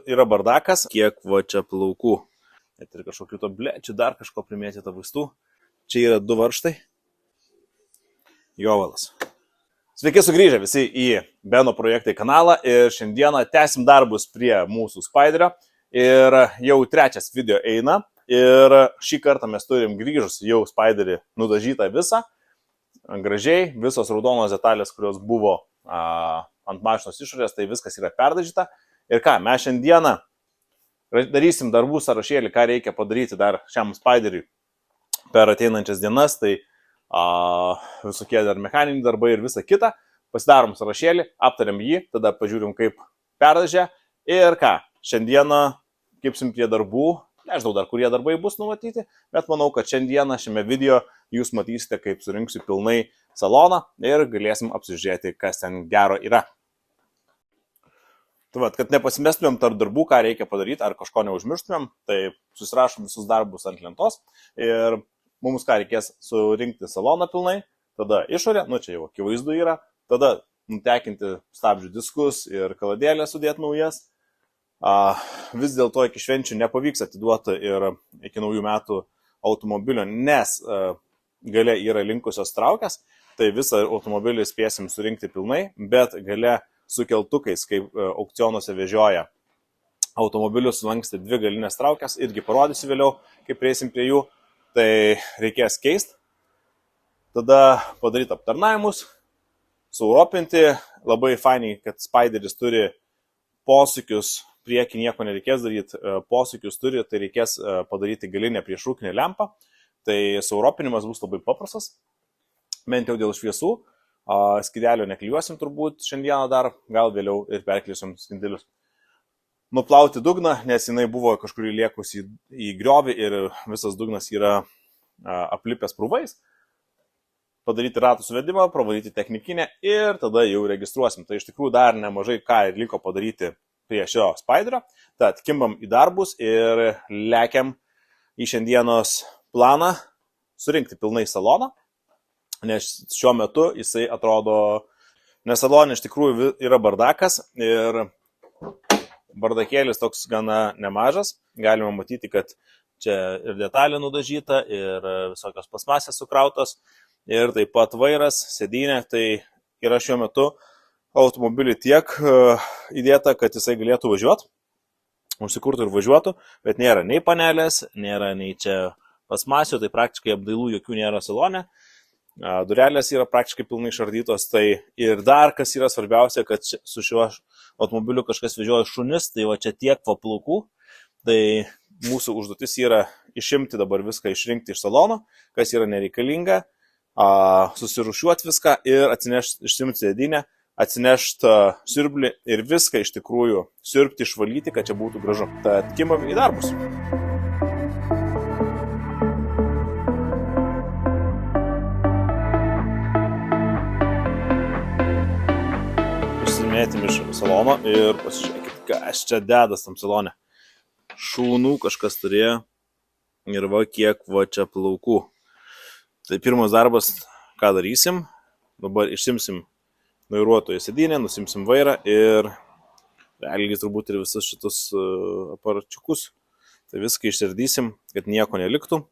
Yra bardakas, kiek va čia plaukų. Net ir kažkokiu to čia dar kažko primėtyta vaistų. Čia yra 2 varžtai. Jovalas. Sveiki sugrįžę visi į Beno projektai kanalą ir šiandieną tęsim darbus prie mūsų Spiderio. Ir jau 3 video eina ir šį kartą mes turim grįžus jau Spiderį nudažytą visą. Gražiai, visos raudonos detalės, kurios buvo ant mašinos išorės, tai viskas yra perdažyta. Ir ką, mes šiandieną darysim darbų sąrašėlį, ką reikia padaryti dar šiam Spideriui per ateinančias dienas, tai visokie dar mechaniniai darbai ir visa kita. Pasidarom sąrašėlį, aptariam jį, tada pažiūrim, kaip perdažė. Ir ką, šiandieną kipsim prie darbų, nežinau dar, kurie darbai bus numatyti, bet manau, kad šiandieną šiame video jūs matysite, kaip surinksiu pilnai saloną ir galėsim apsižiūrėti, kas ten gero yra. Tai vat, kad nepasimestumėm tarp darbų, ką reikia padaryti, ar kažko neužmirštumėm, tai susirašom visus darbus ant lentos ir mums ką reikės surinkti saloną pilnai, tada išorė, nu čia jau akivaizdu yra, tada nutekinti stabdžių diskus ir kaladėlę sudėti naujas. Vis dėlto iki švenčių nepavyks atiduoti ir iki naujų metų automobilio, nes gale yra linkusios traukės, tai visą automobilį spėsim surinkti pilnai, bet gale su keltukais, kaip aukcionuose vežioja automobilius, sulanksti 2 galinės traukės, irgi parodysiu vėliau, kaip prieisim prie jų, tai reikės keisti, tada padaryti aptarnavimus, sueuropinti, labai fainiai, kad Spideris turi posūkius, priekį nieko nereikės daryti, posūkius turi, tai reikės padaryti galinę priešrūkinę lempą, tai sueuropinimas bus labai paprastas, bent jau dėl šviesų. Skydelio neklijuosim turbūt šiandieną dar, gal vėliau ir perkliuosim skindelius. Nuplauti dugną, nes jinai buvo kažkur įliekus į griovį ir visas dugnas yra aplipęs prūvais. Padaryti ratų suvedimą, pravalyti technikinę ir tada jau registruosim. Tai iš tikrųjų dar nemažai ką ir liko padaryti prie šio Spiderio. Tad kimbam į darbus ir lekiam į šiandienos planą surinkti pilnai saloną. Nes šiuo metu jisai atrodo, nes salonė iš tikrųjų yra bardakas ir bardakėlis toks gana nemažas. Galima matyti, kad čia ir detalė nudažyta, ir visokios plasmasės sukrautos, ir taip pat vairas, sėdynė. Tai yra šiuo metu automobilį tiek įdėta, kad jisai galėtų važiuoti, užsikurtų ir važiuotų, bet nėra nei panelės, nėra nei čia plasmasių, tai praktiškai apdailų jokių nėra salone. Durelės yra praktiškai pilnai išardytos, tai ir dar kas yra svarbiausia, kad su šiuo automobiliu kažkas vežioja šunis, tai va čia tiek plaukų, tai mūsų užduotis yra išimti dabar viską, išrinkti iš salono, kas yra nereikalinga, susirūšiuoti viską ir išsimti sėdynę, atsinešti siurblį ir viską iš tikrųjų siurbti, išvalyti, kad čia būtų gražu. Tad kimbam į darbus. Mėtim iš salono ir pasižiūrėkit, kas čia dedas tam salone. Šūnų kažkas turėjo ir va kiek va čia plaukų. Tai pirmas darbas, ką darysim, dabar išsimsim vairuotojo sėdynę, nusimsim vairą ir realiai turbūt ir visus šitus aparačiukus. Tai viską išsirdysim, kad nieko neliktų.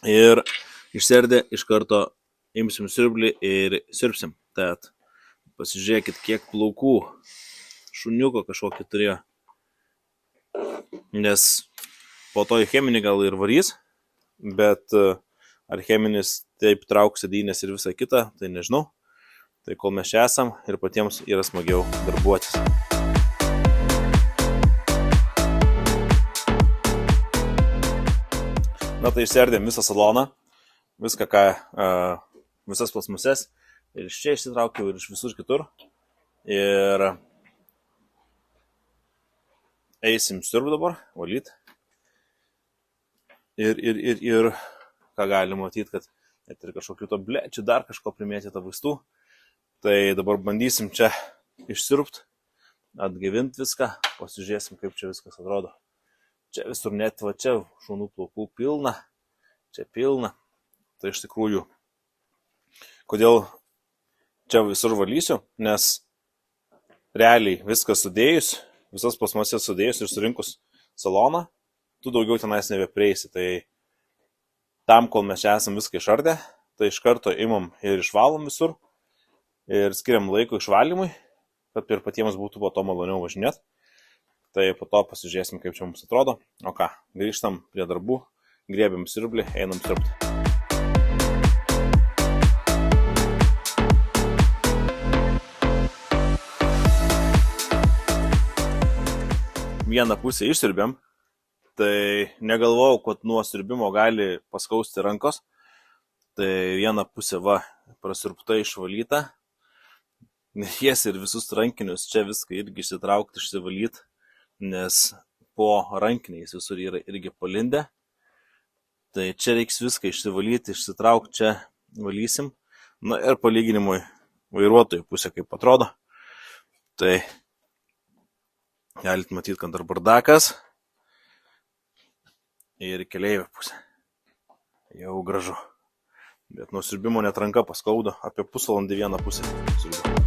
Ir išsirdę iš karto imsim siurblį ir siurbsim. Tad pasižiūrėkit, kiek plaukų šuniuko kažkokį turėjo. Nes po to į cheminį gal ir varys, bet ar cheminis taip trauks sėdynės ir visą kitą, tai nežinau. Tai kol mes čia esam ir patiems yra smagiau darbuotis. Na tai išsiardėm visą saloną, viską ką, visas plasmases. Ir iš čia išsitraukiau ir iš visur kitur. Ir eisim siurb dabar, valyt. Ir ką galima matyti, kad net ir kažkokiu to čia dar kažko primėtyta vaistų. Tai dabar bandysim čia išsiurbt, atgaivinti viską, pasižiūrėsim, kaip čia viskas atrodo. Čia visur net va čia šunų plaukų pilna, čia pilna. Tai iš tikrųjų, kodėl čia visur valysiu, nes realiai viską sudėjus, visas plasmasės sudėjus ir surinkus saloną, tu daugiau tenais nebeprieisi. Tai tam, kol mes čia esam viską išardę, tai iš karto imam ir išvalom visur ir skiriam laiko išvalymui, kad ir patiems būtų po to maloniau važinėti. Tai po to pasižiūrėsim, kaip čia mums atrodo. O ką, grįžtam prie darbų, griebiam siurblį, einam siurbti. Vieną pusę išsirbėm, tai negalvojau, kad nuo siurbimo gali paskausti rankos. Tai vieną pusę prasiurbta, išvalyta. Jas ir visus rankinius čia viską irgi išsitraukti, išsivalyti, nes po rankiniais visur yra irgi palindę. Tai čia reiks viską išsivalyti, išsitraukti, čia valysim. Na ir palyginimui vairuotojų pusė kaip atrodo. Tai galit matyti, kad dar bardakas ir keleivio pusė. Jau gražu. Bet nuo siurbimo net ranka paskaudo, apie pusvalandį vieną pusę siurbiu.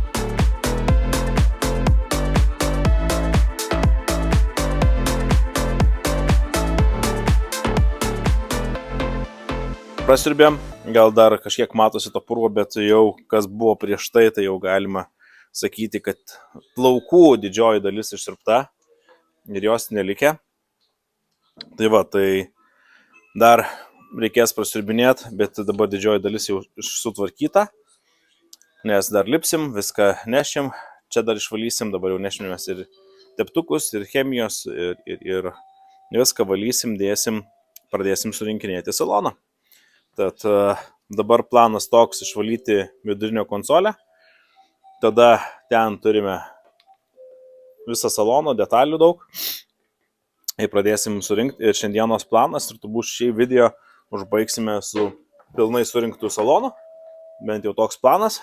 Prasiurbėm, gal dar kažkiek matosi to purvo, bet jau kas buvo prieš tai jau galima sakyti, kad plaukų didžioji dalis išsiurbta ir jos nelikė. Tai dar reikės prasiurbinėti, bet dabar didžioji dalis jau sutvarkyta, nes dar lipsim, viską nešim, čia dar išvalysim, dabar jau nešimės ir teptukus, ir chemijos, ir viską valysim, dėsim, pradėsim surinkinėti saloną. Tad dabar planas toks išvalyti vidurinio konsolę. Tada ten turime visą saloną, detalių daug. Ir pradėsim surinkti. Ir šiandienos planas, ir turbūt šį video užbaigsime su pilnai surinktų salonu. Bent jau toks planas.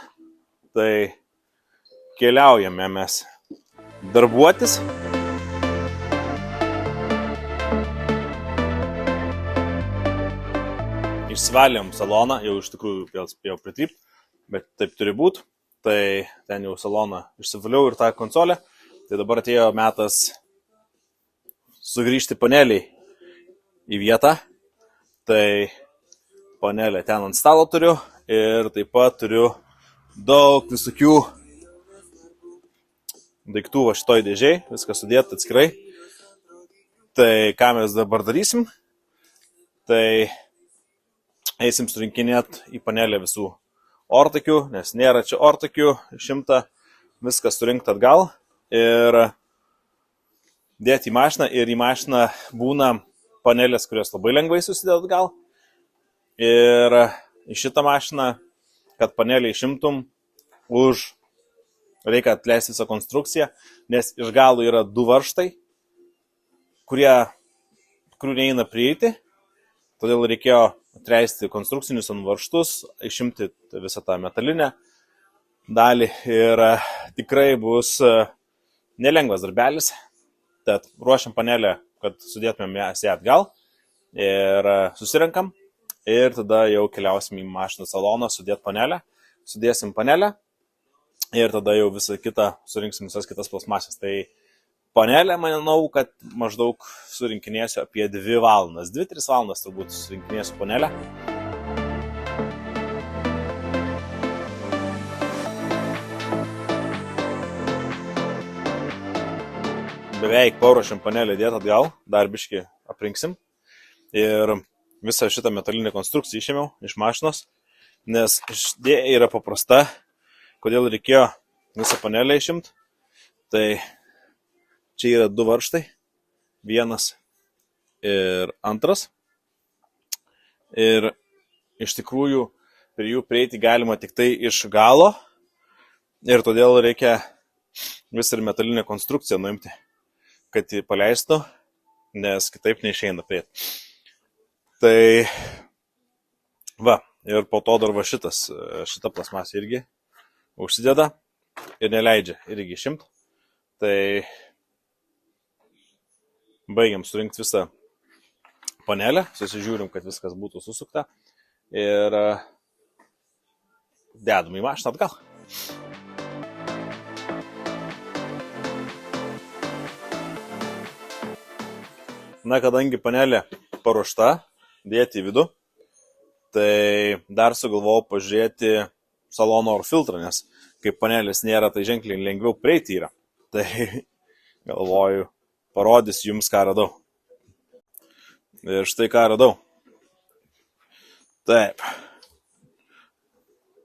Tai keliaujame mes darbuotis. Išsivalėm saloną, jau iš tikrųjų vėl spėjau pritrypti, bet taip turi būti. Tai ten jau saloną išsivaliau ir tą konsolę. Tai dabar atėjo metas sugrįžti paneliai į vietą. Tai panelę ten ant stalo turiu ir taip pat turiu daug visokių daiktų šitoj dėžiai, viską sudėti atskirai. Tai ką mes dabar darysim? Tai eisim surinkinėti į panelę visų ortakių, nes nėra čia ortakių, išimta, viskas surinkta atgal ir dėti į mašiną. Ir į mašiną būna panelės, kurios labai lengvai susideda atgal. Ir į šitą mašiną, kad panelį išimtum, reikia atleisti visą konstrukciją, nes iš galo yra 2 varžtai, kurių neina prieiti. Todėl reikėjo atleisti konstrukcinius ant varžtus, išimti visą tą metalinę dalį ir tikrai bus nelengvas darbelis. Tad ruošiam panelę, kad sudėtumėm ją atgal ir susirenkam ir tada jau keliausim į mašiną saloną sudėti panelę. Sudėsim panelę ir tada jau visą kitą surinksim visas kitas plasmasės. Tai panelę, manau, kad maždaug surinkinėsiu apie 2 valandas. 2-3 valandas turbūt surinkinėsiu panelę. Beveik paruošiam panelę dėti atgal, dar biškį aprinksim. Ir visą šitą metalinę konstrukciją išėmiau iš mašinos, nes idėja yra paprasta. Kodėl reikėjo visą panelę išimti? Tai čia yra 2 varžtai, vienas ir antras. Ir iš tikrųjų prie jų prieiti galima tik tai iš galo. Ir todėl reikia visą ir metalinę konstrukciją nuimti, kad jį paleistų, nes kitaip neišeina prieiti. Tai ir po to dar šita plasmasė irgi užsideda ir neleidžia irgi išimti. Tai baigiam surinkti visą panelę, susižiūrim, kad viskas būtų susukta ir dedam į mašiną atgal. Na, kadangi panelė paruošta, dėti į vidų, tai dar sugalvojau pažiūrėti salono oro filtrą, nes kaip panelės nėra, tai ženkliai lengviau prieiti yra. Tai galvoju, parodys jums, ką radau. Ir štai ką radau. Taip.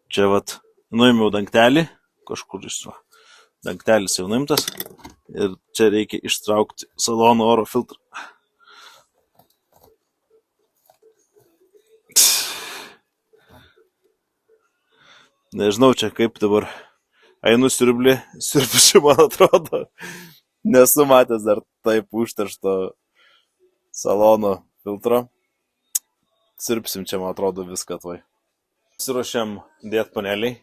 Čia vat nuėmiau dangtelį, kažkur iš dangtelis jau nuimtas. Ir čia reikia ištraukti salono oro filtrą. Nežinau čia kaip dabar einu siurbiu, man atrodo. Nesu matęs dar taip užteršto salono filtro. Siurbsim čia, man atrodo, viską tuoj. Pasiruošėm dėti paneliai.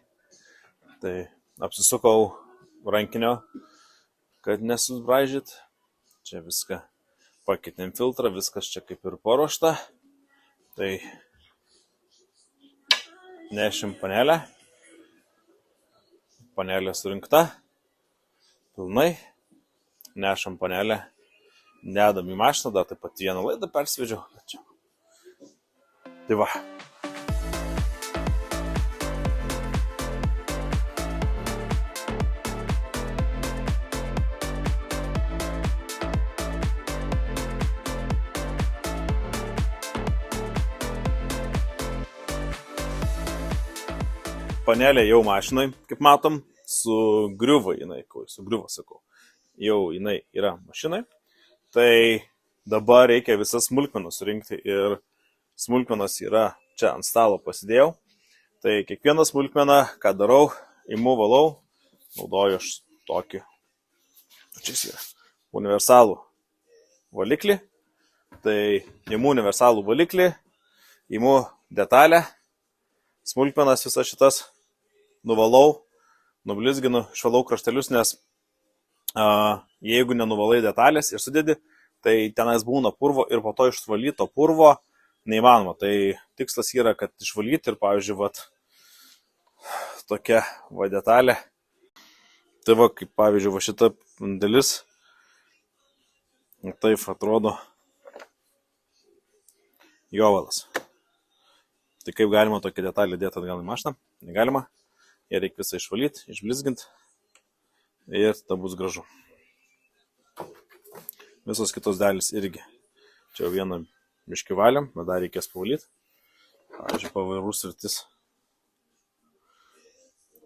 Tai apsisukau rankinio, kad nesubraižyt. Čia viską pakeitėm filtrą, viskas čia kaip ir paruošta. Tai nešim panelę. Panelė surinkta. Pilnai. Nešam panelę. Nedam į mašiną, dar taip pat vieną laidą persvedžiau. Tai va. Panelė jau mašinai, kaip matom, sugriuvo jinai, sakau. Jau jinai yra mašinai. Tai dabar reikia visas smulkmenas surinkti ir smulkmenas yra čia ant stalo pasidėjau. Tai kiekvieną smulkmeną, ką darau, imu valau, naudoju aš tokį, čia yra universalų valiklį. Tai imu universalų valiklį, imu detalę, smulkmenas visas šitas, nuvalau, nublizginu, išvalau kraštelius, nes jeigu nenuvalai detalės ir sudedi, tai tenais būna purvo ir po to išvalyto purvo neįmanoma. Tai tikslas yra, kad išvalyti ir, pavyzdžiui, vat, tokia va detalė. Tai va, kaip pavyzdžiui, va šita dalis, taip atrodo jovalas. Tai kaip galima tokią detalę dėti atgal į mašiną? Negalima. Ją reikia visą išvalyti, išblizginti ir tada bus gražu. Visos kitos dalis irgi. Čia jau vieną biškį valiam, bet dar reikės pavalyti. Pavyzdžiui, pavarų sritis.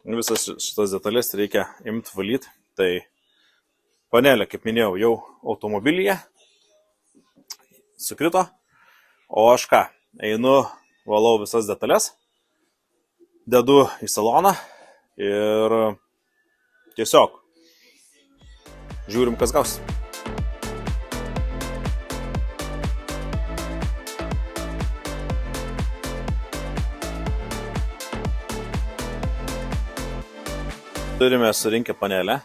Visas šitas detalės reikia imti valyti. Tai panelė, kaip minėjau, jau automobilyje sukrito. O aš ką? Einu, valau visas detalės, dedu į saloną ir tiesiog žiūrim, kas gaus. Turime surinkę panelę.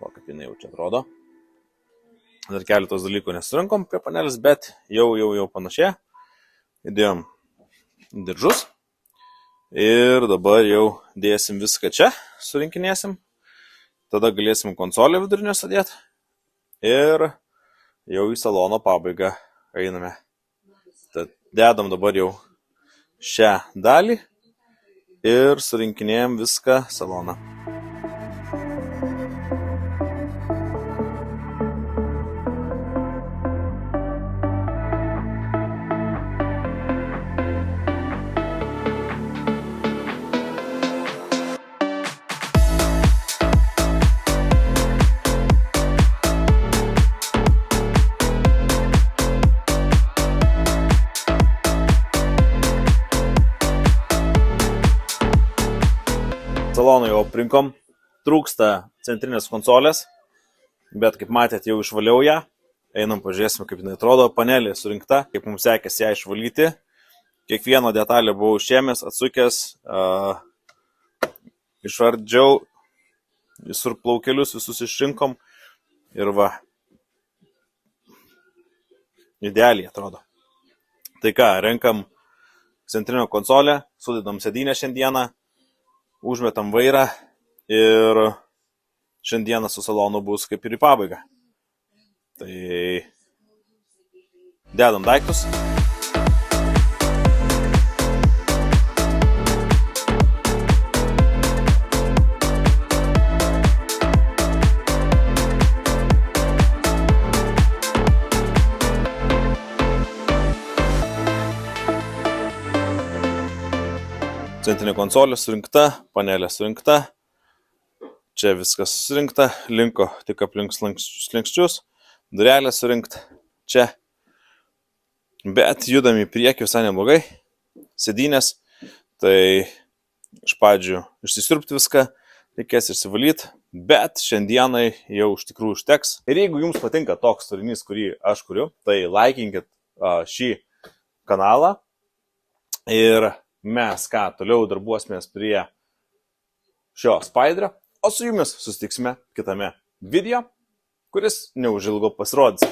O, kaip jinai jau čia atrodo. Dar keletos dalykų nesurinkom prie panelės, bet jau panašiai. Įdėjom diržus. Ir dabar jau dėsim viską čia, surinkinėsim. Tada galėsim konsolę vidurinę sudėti. Ir jau į salono pabaigą einame. Tad dedam dabar jau šią dalį ir surinkinėjom viską saloną. Saloną jau aprinkom, trūksta centrinės konsolės, bet kaip matėt, jau išvaliau ją. Einam, pažiūrėsim, kaip jinai atrodo. Panelė surinkta, kaip mums sekėsi ją išvalyti. Kiekvieną detalę buvau išėmęs, atsukęs, išardžiau, visur plaukelius, visus išrinkom ir va, idealiai atrodo. Tai ką, renkam centrinę konsolę, sudedam sėdynę šiandieną, užmetam vairą ir šiandieną su salonu bus kaip ir į pabaigą. Tai dedam daiktus. Centrinė konsolė surinkta, panelė surinkta, čia viskas surinkta, linko tik aplink slenksčius, durelė surinkta, čia. Bet judam į priekį visai neblogai, sėdynės, tai iš pradžių išsisiurbti viską, reikės išsivalyti, bet šiandienai jau iš tikrųjų užteks. Ir jeigu jums patinka toks turinys, kurį aš kuriu, tai laikinkit šį kanalą ir mes toliau darbuosimės prie šio Spiderio, o su jumis susitiksime kitame video, kuris neužilgo pasirodys.